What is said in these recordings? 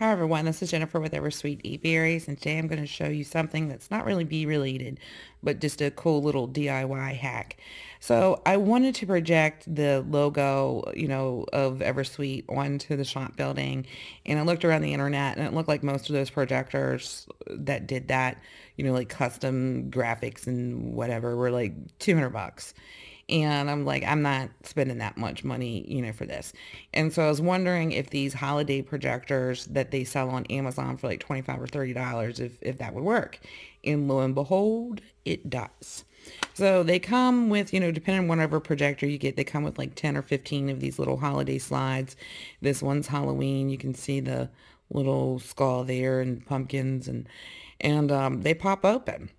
Hi everyone, this is Jennifer with Eversweet Eatberries, and today I'm going to show you something that's not really bee related, but just a cool little DIY hack. So I wanted to project the logo, of Eversweet onto the shop building, and I looked around the internet, and it looked like most of those projectors that did that, like custom graphics and whatever, were like 200 bucks. And I'm like, I'm not spending that much money, for this. And so I was wondering if these holiday projectors that they sell on Amazon for like 25 or $30, if that would work. And lo and behold, it does. So they come with, depending on whatever projector you get, they come with like 10 or 15 of these little holiday slides. This one's Halloween. You can see the little skull there and pumpkins, and they pop open.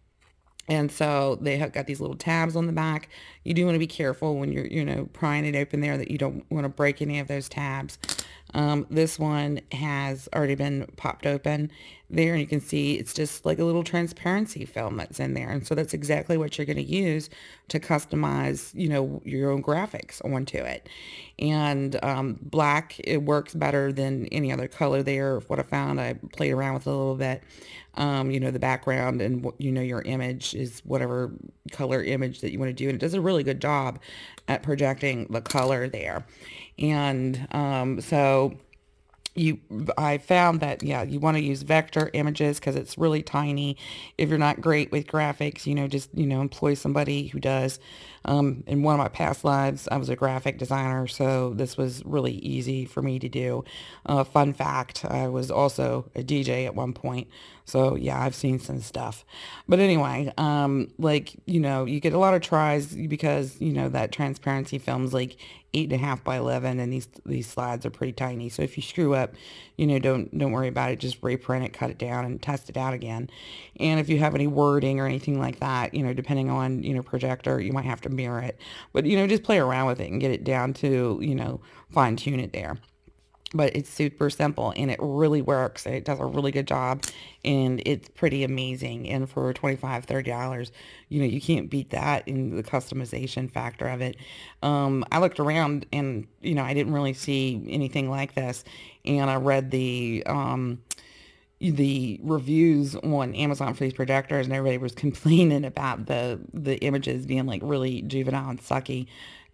And so they have got these little tabs on the back. You do want to be careful when you're, prying it open there, that you don't want to break any of those tabs. This one has already been popped open there, and you can see it's just like a little transparency film that's in there. And so that's exactly what you're going to use to customize, your own graphics onto it. And black, it works better than any other color there. What I found, I played around with it a little bit. The background and your image is whatever color image that you want to do, and it does a really good job at projecting the color there. And I found that, yeah, you want to use vector images because it's really tiny. If you're not great with graphics, just, employ somebody who does. In one of my past lives, I was a graphic designer, so this was really easy for me to do. Fun fact, I was also a DJ at one point. So yeah, I've seen some stuff. But anyway, you get a lot of tries because, that transparency film's like 8.5 by 11, and these slides are pretty tiny. So if you screw up, don't worry about it. Just reprint it, cut it down, and test it out again. And if you have any wording or anything like that, depending on, projector, you might have to mirror it. But, just play around with it and get it down to, fine tune it there. But it's super simple, and it really works. It does a really good job, and it's pretty amazing. And for $25, $30, you can't beat that in the customization factor of it. I looked around, and, I didn't really see anything like this. And I read the reviews on Amazon for these projectors, and everybody was complaining about the images being like really juvenile and sucky.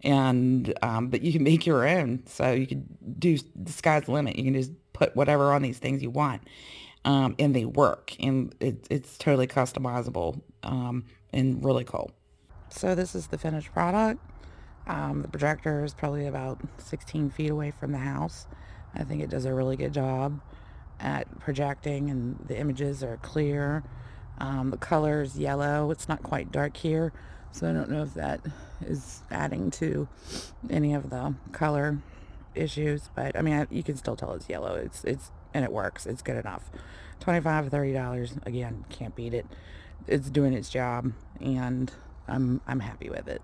And but you can make your own, so you could do, the sky's the limit. You can just put whatever on these things you want, and they work, and it's totally customizable, and really cool. So this is the finished product. The projector is probably about 16 feet away from the house. I think it does a really good job at projecting, and the images are clear. The color is yellow. It's not quite dark here, so I don't know if that is adding to any of the color issues, but I mean, you can still tell it's yellow. And it works. It's good enough. $25, $30, again, can't beat it. It's doing its job, and I'm happy with it.